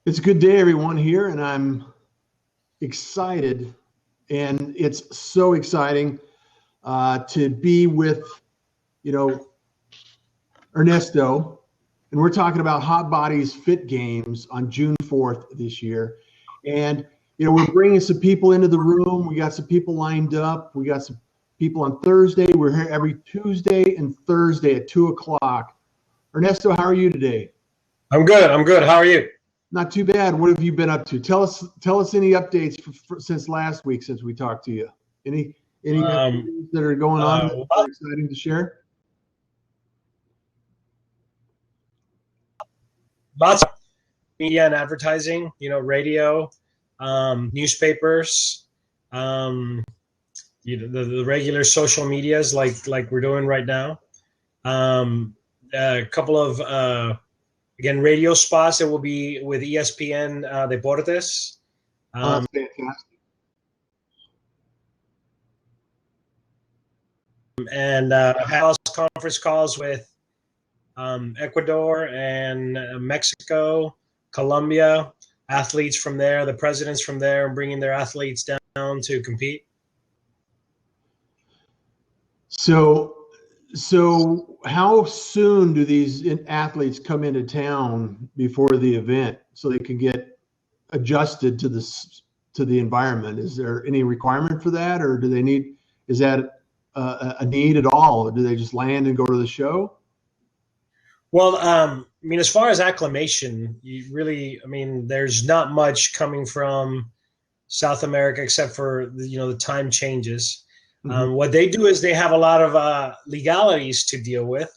It's a good day, everyone, here, and I'm excited. And it's so exciting to be with, you know, Ernesto. And we're talking about Hot Bodies Fit Games on June 4th this year. And, we're bringing some people into the room. We got some people lined up. We got some people on Thursday. We're here every Tuesday and Thursday at 2 o'clock. Ernesto, how are you today? I'm good. How are you? Not too bad. What have you been up to? Tell us any updates since last week, since we talked to you. Any activities that are going on that are exciting to share? Lots of media and advertising. Radio, newspapers. The regular social medias like we're doing right now. A couple of again, radio spots that will be with ESPN Deportes. That's fantastic. And house conference calls with Ecuador and Mexico, Colombia, athletes from there, the presidents from there, bringing their athletes down to compete. So how soon do these athletes come into town before the event so they can get adjusted to the environment? Is there any requirement for that, or is that a need at all, or do they just land and go to the show? Well, as far as acclimation, there's not much coming from South America except for the time changes. Mm-hmm. What they do is they have a lot of legalities to deal with.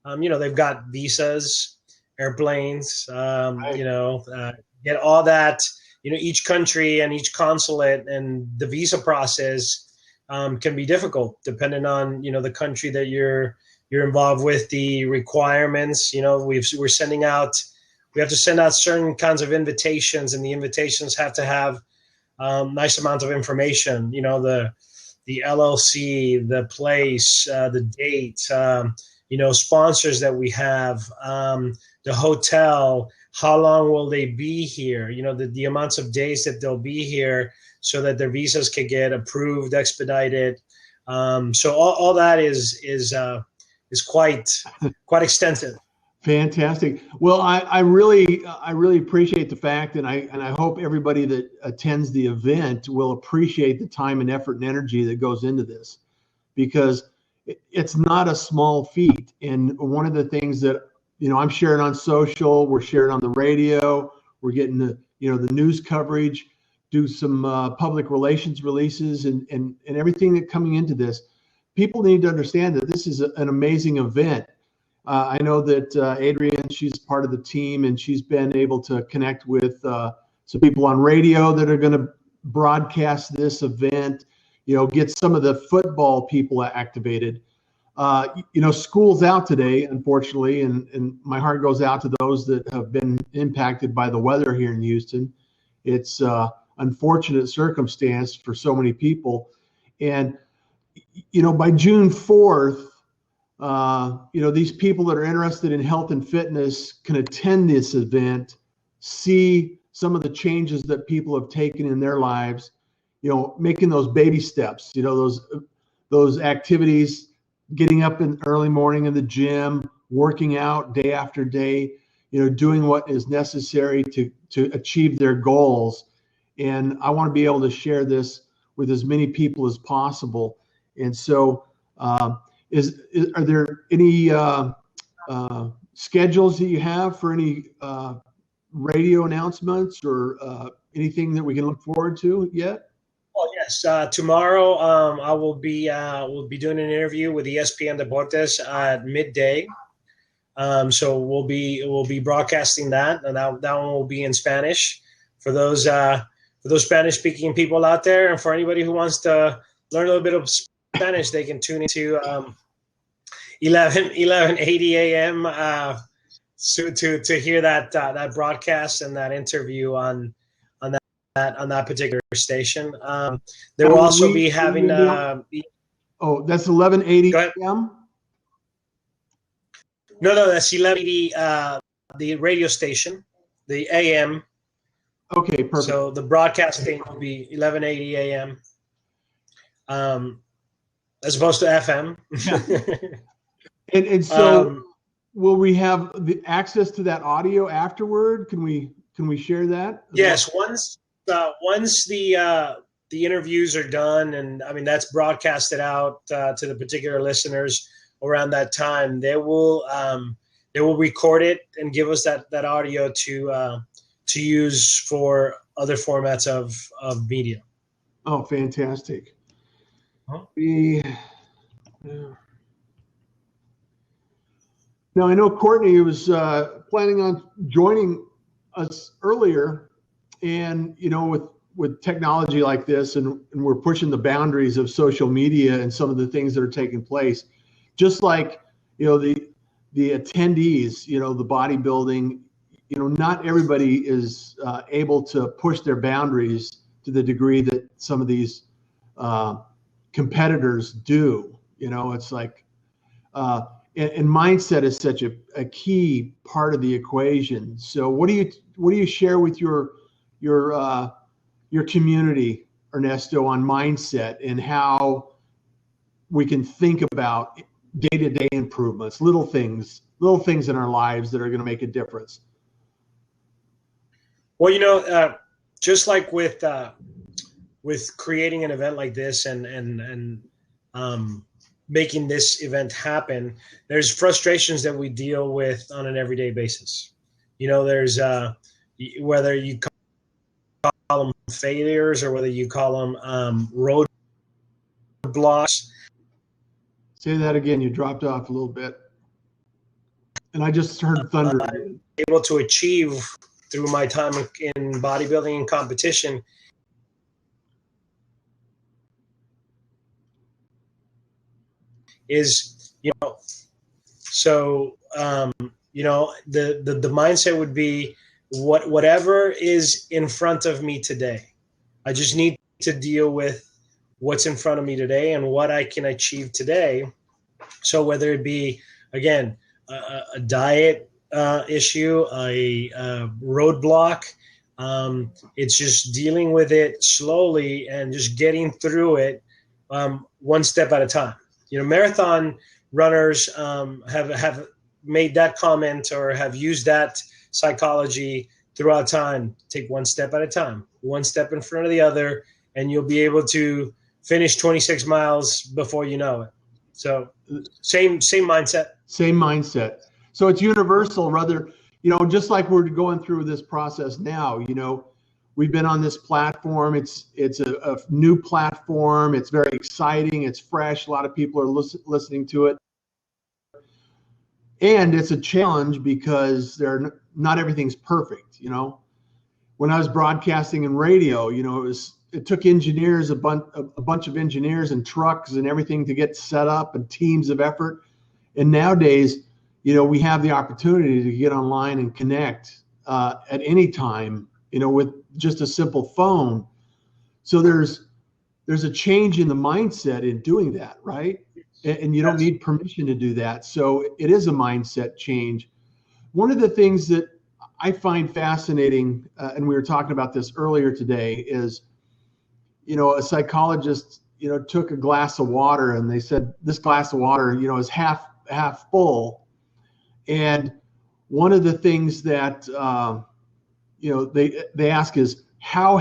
They've got visas, airplanes, right. Get all that. Each country and each consulate and the visa process can be difficult depending on the country that you're involved with, the requirements. We have to send out certain kinds of invitations, and the invitations have to have nice amount of information. The LLC, the place, the date, sponsors that we have, the hotel, how long will they be here? The amounts of days that they'll be here, so that their visas can get approved, expedited. So all that is quite extensive. Fantastic. Well, I really appreciate the fact, and I hope everybody that attends the event will appreciate the time and effort and energy that goes into this, because it's not a small feat. And one of the things that I'm sharing on social, we're sharing on the radio, we're getting the news coverage, do some public relations releases, and everything that coming into this. People need to understand that this is an amazing event. I know that Adrienne, she's part of the team, and she's been able to connect with some people on radio that are going to broadcast this event, get some of the football people activated. School's out today, unfortunately, and my heart goes out to those that have been impacted by the weather here in Houston. It's unfortunate circumstance for so many people. And, by June 4th, these people that are interested in health and fitness can attend this event, see some of the changes that people have taken in their lives, making those baby steps, those activities, getting up in early morning in the gym, working out day after day, doing what is necessary to achieve their goals. And I want to be able to share this with as many people as possible. And so, are there any schedules that you have for any radio announcements or anything that we can look forward to yet? Well, yes. Tomorrow, I will be doing an interview with ESPN Deportes at midday. So we'll be broadcasting that, and that one will be in Spanish for those Spanish-speaking people out there, and for anybody who wants to learn a little bit of Spanish, they can tune into 11:80 a.m. To hear that broadcast and that interview on that particular station. There will also be having. That's 11:80 a.m. No, that's 11:80. The radio station, the AM Okay, perfect. So the broadcasting will be 1180 a.m. As opposed to FM. Yeah. And so will we have the access to that audio afterward? Can we share that? Yes, once the interviews are done, and I mean that's broadcasted out to the particular listeners around that time, they will record it and give us that audio to use for other formats of media. Oh, fantastic. Huh? Now, I know Courtney was planning on joining us earlier, and with technology like this, and we're pushing the boundaries of social media and some of the things that are taking place, just like the attendees, the bodybuilding, not everybody is able to push their boundaries to the degree that some of these competitors do. It's like and mindset is such a key part of the equation. So what do you share with your community, Ernesto, on mindset and how we can think about day-to-day improvements, little things in our lives that are going to make a difference? Well, just like with creating an event like this and making this event happen, there's frustrations that we deal with on an everyday basis. There's whether you call them failures or whether you call them roadblocks. Say that again. You dropped off a little bit, and I just heard thunder. Able to achieve through my time in bodybuilding and competition is, so the mindset would be whatever is in front of me today. I just need to deal with what's in front of me today and what I can achieve today. So whether it be, again, a diet issue, a roadblock, it's just dealing with it slowly and just getting through it one step at a time. Marathon runners have made that comment or have used that psychology throughout time. Take one step at a time, one step in front of the other, and you'll be able to finish 26 miles before you know it. So same mindset. Same mindset. So it's universal, rather, just like we're going through this process now, we've been on this platform. It's a new platform. It's very exciting. It's fresh. A lot of people are listening to it. And it's a challenge because not everything's perfect. When I was broadcasting and radio, it took engineers, a bunch of engineers and trucks and everything to get set up and teams of effort. And nowadays, we have the opportunity to get online and connect at any time, with just a simple phone. So there's a change in the mindset in doing that, right? And you don't need permission to do that. So it is a mindset change. One of the things that I find fascinating, and we were talking about this earlier today, is, a psychologist, took a glass of water and they said, this glass of water, is half full. And one of the things that, they ask is, how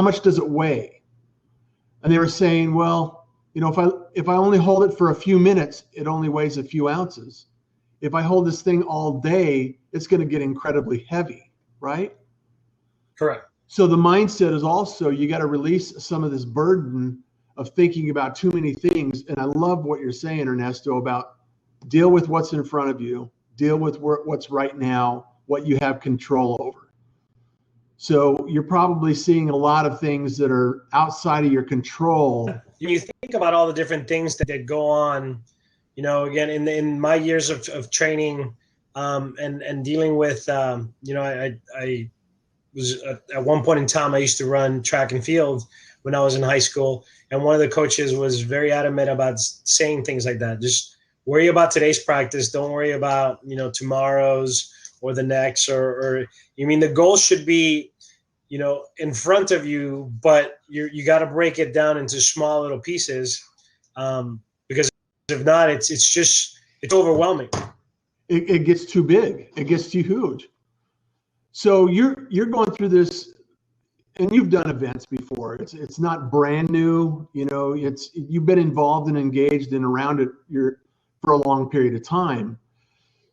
much does it weigh? And they were saying, well, if I only hold it for a few minutes, it only weighs a few ounces. If I hold this thing all day, it's going to get incredibly heavy, right? Correct. So the mindset is also, you got to release some of this burden of thinking about too many things. And I love what you're saying, Ernesto, about deal with what's in front of you, deal with what's right now, what you have control over. So you're probably seeing a lot of things that are outside of your control. You think about all the different things that go on, again, in my years of training and dealing with, I was at one point in time, I used to run track and field when I was in high school. And one of the coaches was very adamant about saying things like that. Just worry about today's practice. Don't worry about, tomorrow's or the next, or the goal should be, in front of you, but you got to break it down into small little pieces, because if not, it's overwhelming. It gets too big. It gets too huge. So you're going through this, and you've done events before. It's not brand new. You've been involved and engaged and around it for a long period of time.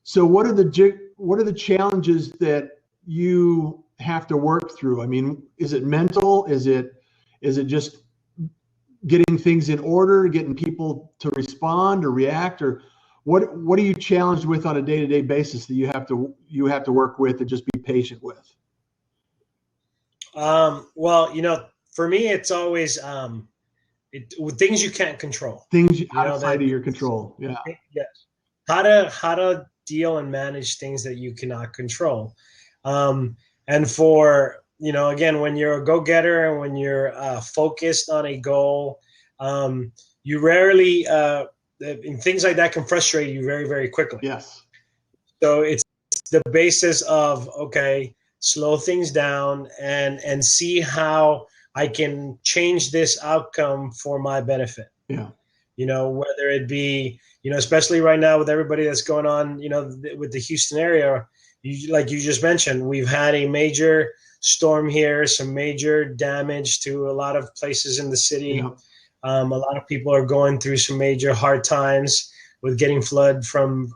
So what are the challenges that you have to work through? I mean, is it mental? Is it just getting things in order, getting people to respond or react, or what are you challenged with on a day-to-day basis that you have to work with and just be patient with? Well, for me, it's always things you can't control. Things outside of your control. Yeah. Yes. How to deal and manage things that you cannot control. And for, again, when you're a go-getter and when you're focused on a goal, you rarely, things like that can frustrate you very, very quickly. Yes. So it's the basis of, okay, slow things down and see how I can change this outcome for my benefit. Yeah. Whether it be, especially right now with everybody that's going on, with the Houston area, like you just mentioned, we've had a major storm here, some major damage to a lot of places in the city. Yeah. A lot of people are going through some major hard times with getting flooded from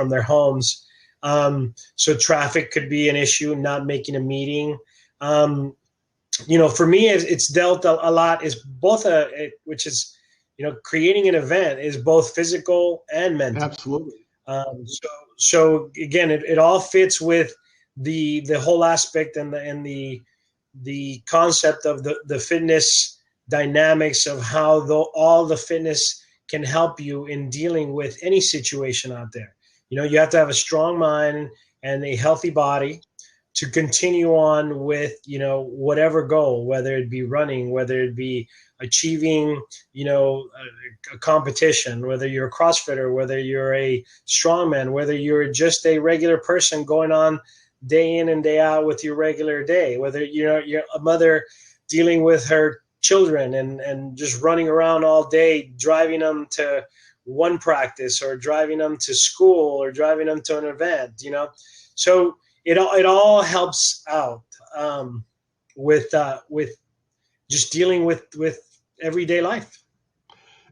their homes. So traffic could be an issue, not making a meeting. For me, it's dealt a lot is both which is, creating an event is both physical and mental. Absolutely. So again, it all fits with the whole aspect and the concept of the fitness dynamics of how all the fitness can help you in dealing with any situation out there. You have to have a strong mind and a healthy body to continue on with, whatever goal, whether it be running, whether it be achieving, a competition, whether you're a CrossFitter, whether you're a strongman, whether you're just a regular person going on day in and day out with your regular day, whether you're a mother dealing with her children and just running around all day, driving them to one practice or driving them to school or driving them to an event, so it all helps out with just dealing with everyday life.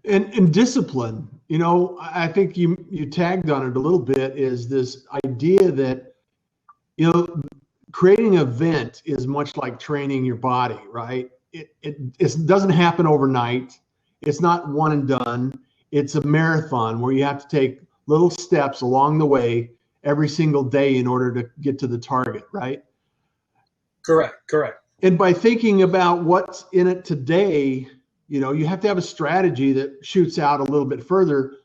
And discipline, I think you tagged on it a little bit, is this idea that, creating an event is much like training your body, right? It doesn't happen overnight. It's not one and done. It's a marathon where you have to take little steps along the way every single day in order to get to the target, right? Correct. And by thinking about what's in it today, you have to have a strategy that shoots out a little bit further.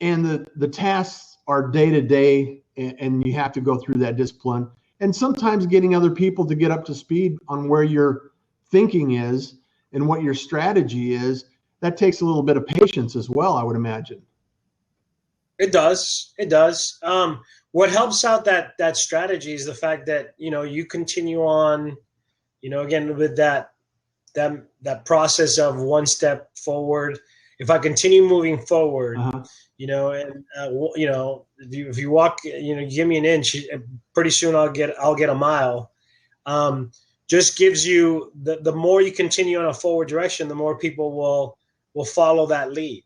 And the tasks are day to day, and you have to go through that discipline. And sometimes getting other people to get up to speed on where your thinking is and what your strategy is, that takes a little bit of patience as well, I would imagine. It does. What helps out that strategy is the fact that, you continue on, again, with that process of one step forward. If I continue moving forward, if you walk, give me an inch, pretty soon I'll get a mile. Just gives you the more you continue on a forward direction, the more people will follow that lead.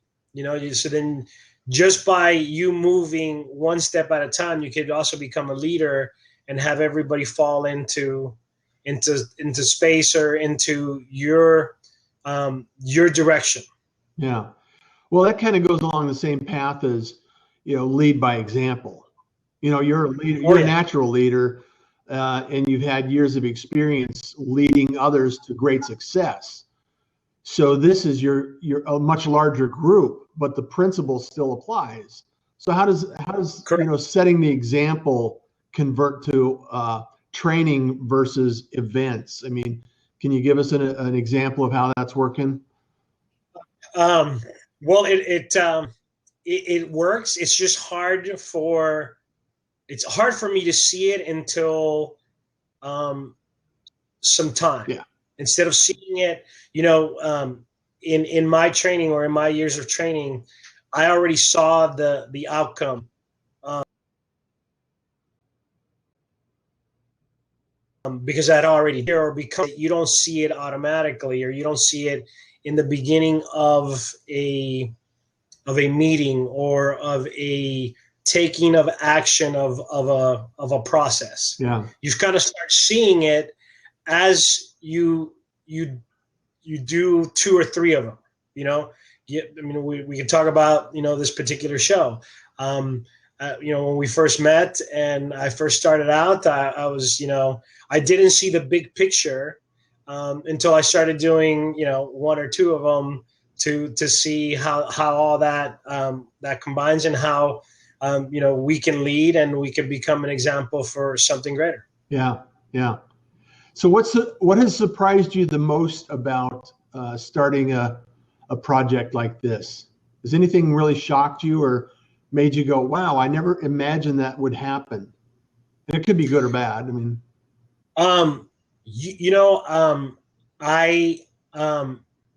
So then just by you moving one step at a time, you could also become a leader and have everybody fall into space or into your direction. Yeah. Well, that kind of goes along the same path as, lead by example. You're a leader, you're a natural leader, and you've had years of experience leading others to great success. So this is your a much larger group, but the principle still applies. So how does setting the example convert to training versus events? I mean, can you give us an example of how that's working? Well, it works. It's just hard for me to see it until some time. Yeah. Instead of seeing it, in my training or in my years of training, I already saw the outcome. Because I'd already here, or because you don't see it automatically, or you don't see it in the beginning of a meeting or of a taking of action of a process. Yeah. You kind of start seeing it as you do 2 or 3 of them. We can talk about this particular show. When we first met and I first started out, I was I didn't see the big picture until I started doing 1 or 2 of them to see how all that combines, and how we can lead and we can become an example for something greater. Yeah, yeah. So what has surprised you the most about starting a project like this? Has anything really shocked you or made you go, wow, I never imagined that would happen? And it could be good or bad. I mean,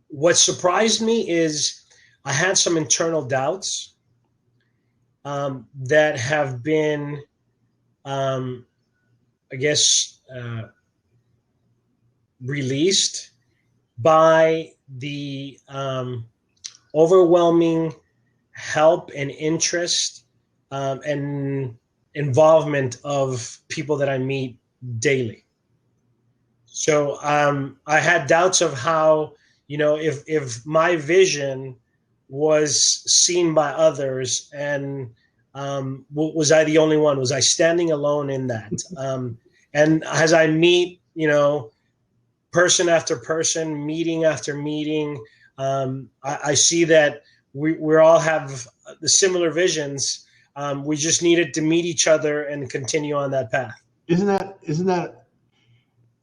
what surprised me is I had some internal doubts that have been, released by the overwhelming help and interest and involvement of people that I meet daily. So I had doubts of how, if my vision was seen by others, and was I the only one? Was I standing alone in that? And as I meet, person after person, meeting after meeting, I see that we all have the similar visions. We just needed to meet each other and continue on that path. Isn't that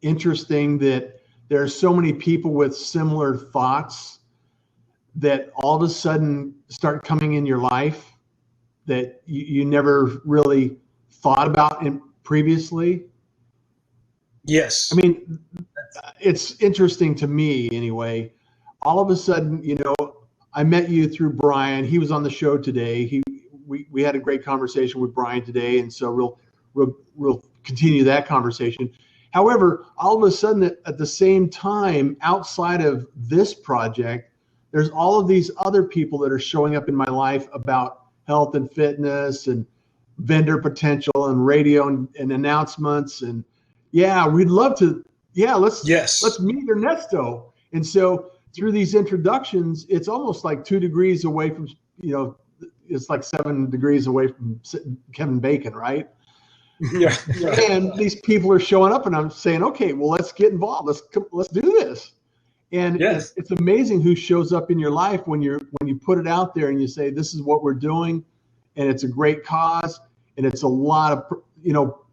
interesting that there are so many people with similar thoughts that all of a sudden start coming in your life that you never really thought about previously? Yes. I mean, it's interesting to me anyway. All of a sudden, I met you through Brian. He was on the show today. We had a great conversation with Brian today, and so we'll continue that conversation. However, all of a sudden, at the same time, outside of this project, there's all of these other people that are showing up in my life about health and fitness and vendor potential and radio and announcements. And yeah, we'd love to. Yeah, let's meet Ernesto. And so through these introductions, it's almost like 2 degrees away from, it's like 7 degrees away from Kevin Bacon, right? Yeah. And these people are showing up, and I'm saying, okay, well, let's get involved. Let's do this. And yes, it's amazing who shows up in your life when you put it out there and you say, this is what we're doing, and it's a great cause, and it's a lot of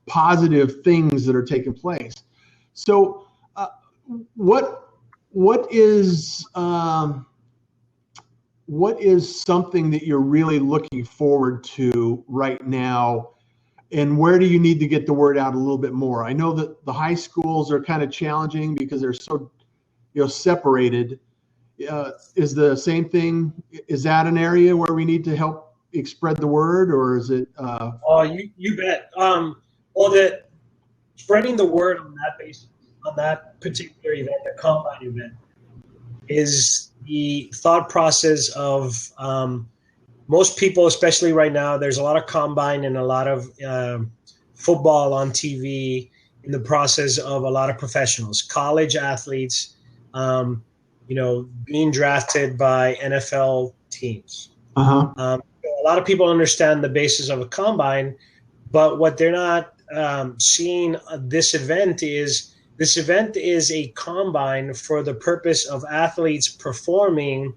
positive things that are taking place. So, what is something that you're really looking forward to right now? And where do you need to get the word out a little bit more? I know that the high schools are kind of challenging because they're so, separated. Is the same thing? Is that an area where we need to help spread the word, or is it? Oh, you bet. Spreading the word on that basis, on that particular event, the combine event, is the thought process of most people, especially right now. There's a lot of combine and a lot of football on TV in the process of a lot of professionals, college athletes, being drafted by NFL teams. Uh-huh. A lot of people understand the basis of a combine, but what they're not seeing this event is a combine for the purpose of athletes performing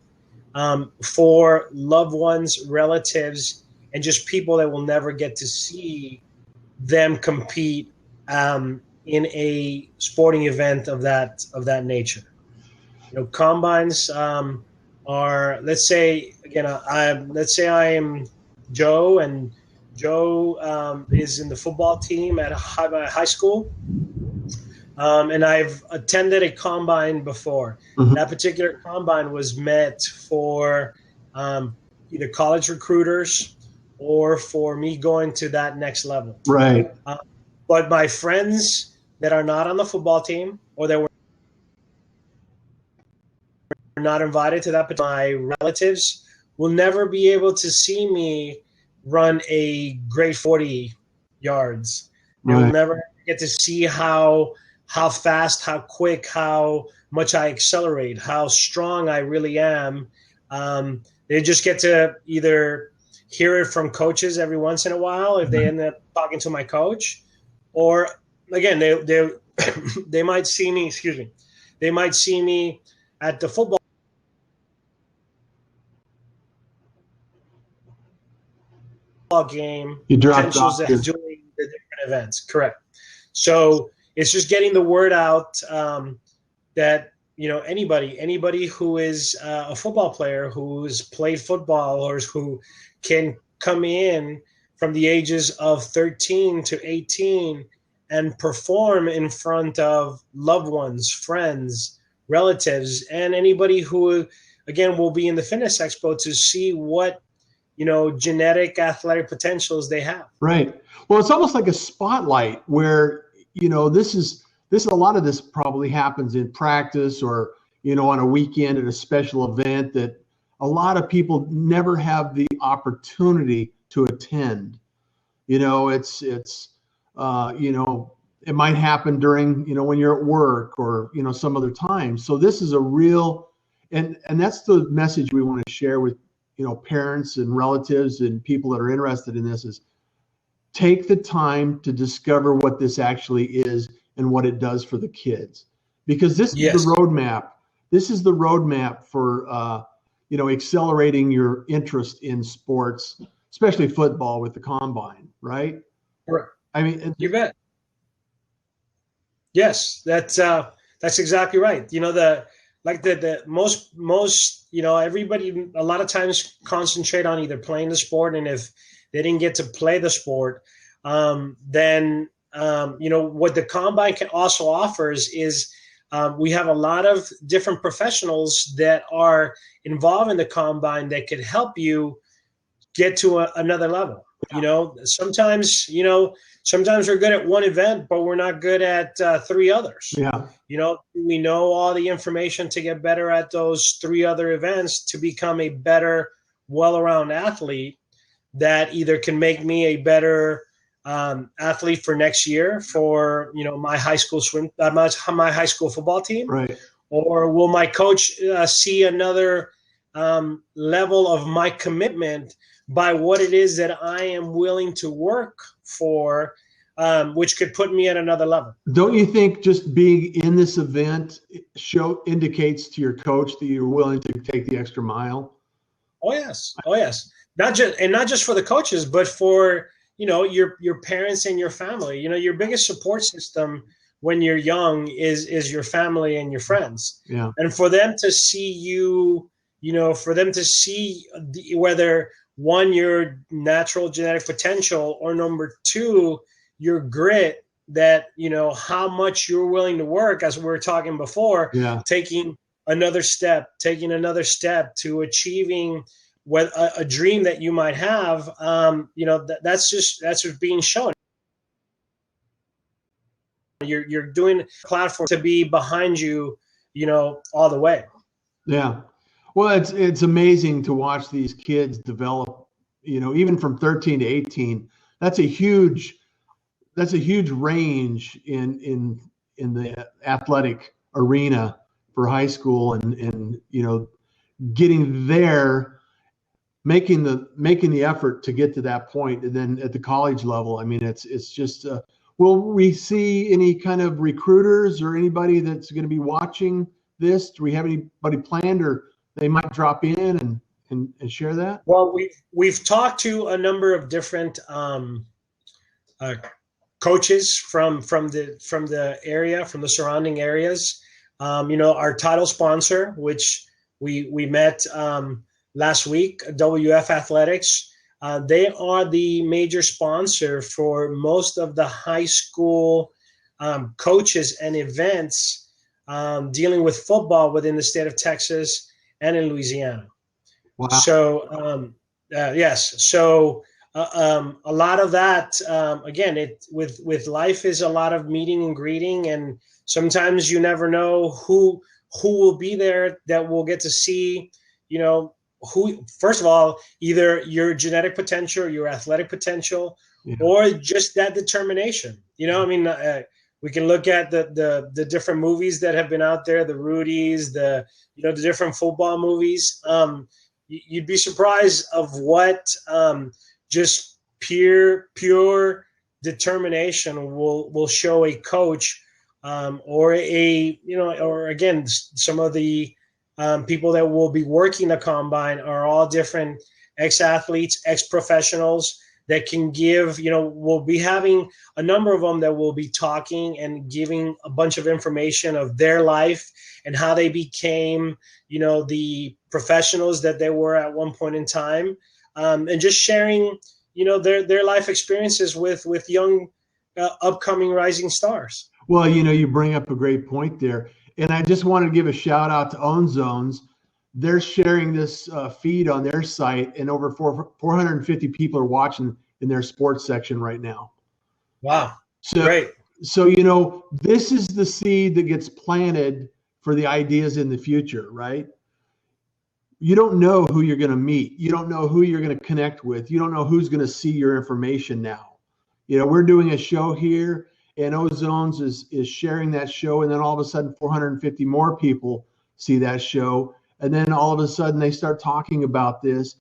for loved ones, relatives, and just people that will never get to see them compete in a sporting event of that nature. Combines are, let's say I am Joe, and Joe is in the football team at a high school. And I've attended a combine before. Mhm. That particular combine was meant for either college recruiters or for me going to that next level. Right. But my friends that are not on the football team or that were not invited to that, my relatives will never be able to see me run a great 40 yards. They will Right. never get to see how fast, how quick, how much I accelerate, how strong I really am. They just get to either hear it from coaches every once in a while if they end up talking to my coach, or again they they might see me. Excuse me. They might see me at the football game, You dropped potentials off that here. doing the different events. Correct. So it's just getting the word out that anybody who is a football player who's played football or who can come in from the ages of 13 to 18 and perform in front of loved ones, friends, relatives, and anybody who again will be in the fitness expo to see what genetic athletic potentials they have. Right. Well, it's almost like a spotlight where, this is a lot of this probably happens in practice or, on a weekend at a special event that a lot of people never have the opportunity to attend. It might happen during, when you're at work or, some other time. So this is a real, and that's the message we want to share with, parents and relatives and people that are interested in this is take the time to discover what this actually is and what it does for the kids, because this is the roadmap. This is the roadmap for, accelerating your interest in sports, especially football with the combine, right? Correct. I mean, you bet. Yes, that's exactly right. The most everybody a lot of times concentrate on either playing the sport, and if they didn't get to play the sport, then what the combine can also offers is we have a lot of different professionals that are involved in the combine that could help you get to another level. Sometimes we're good at one event, but we're not good at three others. Yeah. We know all the information to get better at those three other events to become a better, well-rounded athlete that either can make me a better athlete for next year for my high school my high school football team, right? Or will my coach see another level of my commitment by what it is that I am willing to work for, which could put me at another level. Don't you think just being in this event indicates to your coach that you're willing to take the extra mile? Oh yes. Not just for the coaches, but for your parents and your family. Your biggest support system when you're young is your family and your friends. Yeah. And for them to see you, for them to see whether one, your natural genetic potential, or number two, your grit, that how much you're willing to work, as we were talking before. Yeah. taking another step to achieving what a dream that you might have. That's just being shown. You're doing a platform to be behind you, all the way. Yeah. Well, it's amazing to watch these kids develop, even from 13 to 18. That's a huge range in the athletic arena for high school, and getting there, making the effort to get to that point, and then at the college level. I mean, it's just. Will we see any kind of recruiters or anybody that's going to be watching this? Do we have anybody planned, or they might drop in and share that? Well, we've talked to a number of different coaches from the area, from the surrounding areas. Our title sponsor, which we met last week, WF Athletics. They are the major sponsor for most of the high school coaches and events dealing with football within the state of Texas and in Louisiana. Wow. So yes, so a lot of that again, with life is a lot of meeting and greeting, and sometimes you never know who will be there that will get to see, who, first of all, either your genetic potential, your athletic potential, or just that determination. I mean, we can look at the different movies that have been out there, the Rudies, the different football movies. You'd be surprised of what just pure determination will show a coach, or or again, some of the people that will be working the combine are all different ex-athletes, ex-professionals that can give, we'll be having a number of them that will be talking and giving a bunch of information of their life and how they became, the professionals that they were at one point in time, and just sharing, their life experiences with young, upcoming rising stars. Well, you bring up a great point there. And I just want to give a shout out to Own Zones. They're sharing this feed on their site, and over 450 people are watching in their sports section right now. Wow. So, great. So, this is the seed that gets planted for the ideas in the future, right? You don't know who you're going to meet. You don't know who you're going to connect with. You don't know who's going to see your information now. We're doing a show here, and Ozones is sharing that show, and then all of a sudden 450 more people see that show, and then all of a sudden they start talking about this,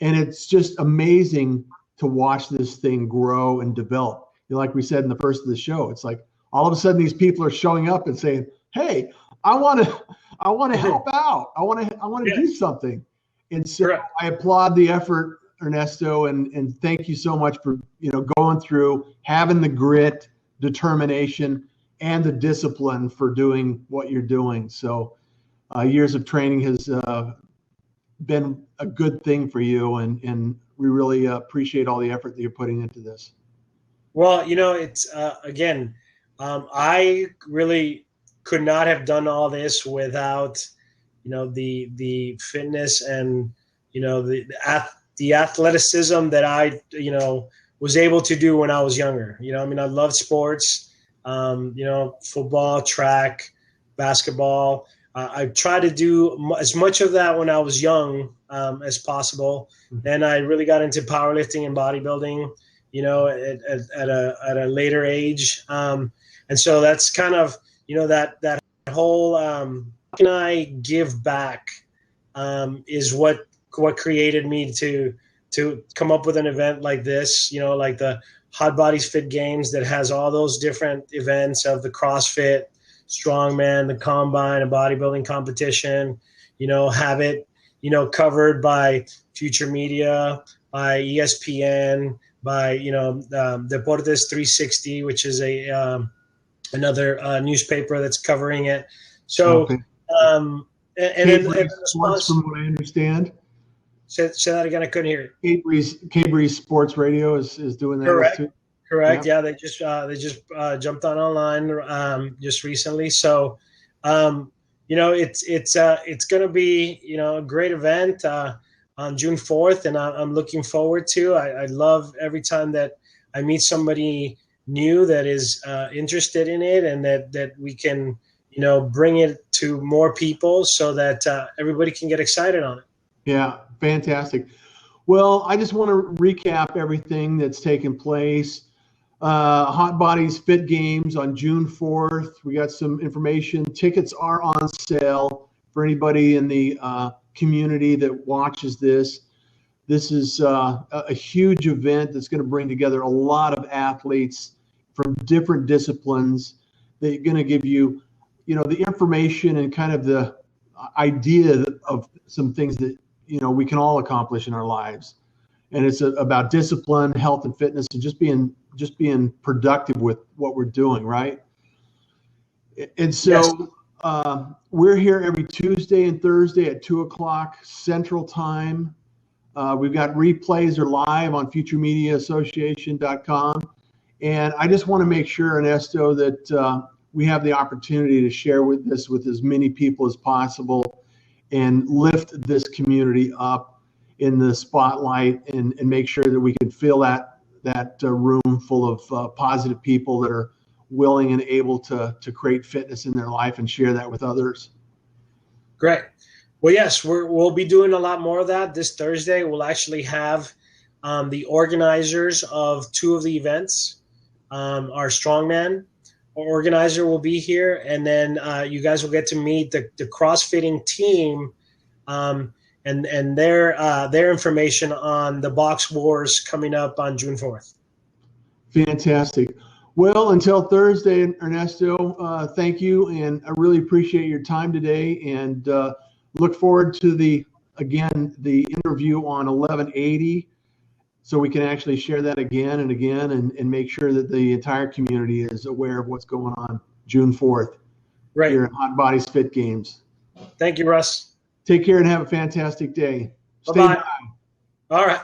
and it's just amazing to watch this thing grow and develop. Like we said in the first of the show, it's like all of a sudden these people are showing up and saying, "Hey, I want to help out. I want to do something." And so Correct. I applaud the effort, Ernesto, and thank you so much for going through, having the grit, determination, and the discipline for doing what you're doing. So years of training has been a good thing for you, and we really appreciate all the effort that you're putting into this. Well, it's again, I really could not have done all this without the fitness and the athleticism that I was able to do when I was younger. I mean, I loved sports, football, track, basketball. I tried to do as much of that when I was young as possible. Then I really got into powerlifting and bodybuilding, at a later age. And so that's kind of, that whole, how can I give back, is what created me to come up with an event like this, like the Hot Bodies Fit Games that has all those different events of the CrossFit, strongman, the combine, a bodybuilding competition, have it, covered by future media, by ESPN, by, Deportes 360, which is another newspaper that's covering it. So, okay. And then the Sports, from what I understand. Say that again. I couldn't hear it. K-Breeze Sports Radio is doing that. Correct. Too. Correct. Yeah, they just jumped on online just recently. So, it's going to be a great event on June 4th, and I'm looking forward to. I love every time that I meet somebody new that is interested in it, and that we can bring it to more people so that everybody can get excited on it. Yeah, fantastic. Well, I just want to recap everything that's taken place. Hot Bodies Fit Games on June 4th. We got some information. Tickets are on sale for anybody in the community that watches this. This is a huge event that's going to bring together a lot of athletes from different disciplines. They're going to give you, the information and kind of the idea of some things that, we can all accomplish in our lives. And it's about discipline, health and fitness, and just being productive with what we're doing, right? And so yes. We're here every Tuesday and Thursday at 2:00 Central Time. We've got replays are live on futuremediaassociation.com. And I just want to make sure, Ernesto, that we have the opportunity to share with this with as many people as possible and lift this community up in the spotlight and make sure that we can fill that room full of positive people that are willing and able to create fitness in their life and share that with others. Great. Well, yes, we'll be doing a lot more of that this Thursday. We'll actually have the organizers of 2 of the events. Our strongman organizer will be here, and then you guys will get to meet the CrossFitting team and their information on the Box Wars coming up on June 4th. Fantastic. Well, until Thursday, Ernesto, thank you, and I really appreciate your time today, and look forward to the interview on 1180, so we can actually share that again and again and make sure that the entire community is aware of what's going on June 4th here at Hot Bodies Fit Games. Thank you, Russ. Take care and have a fantastic day. Bye-bye. All right.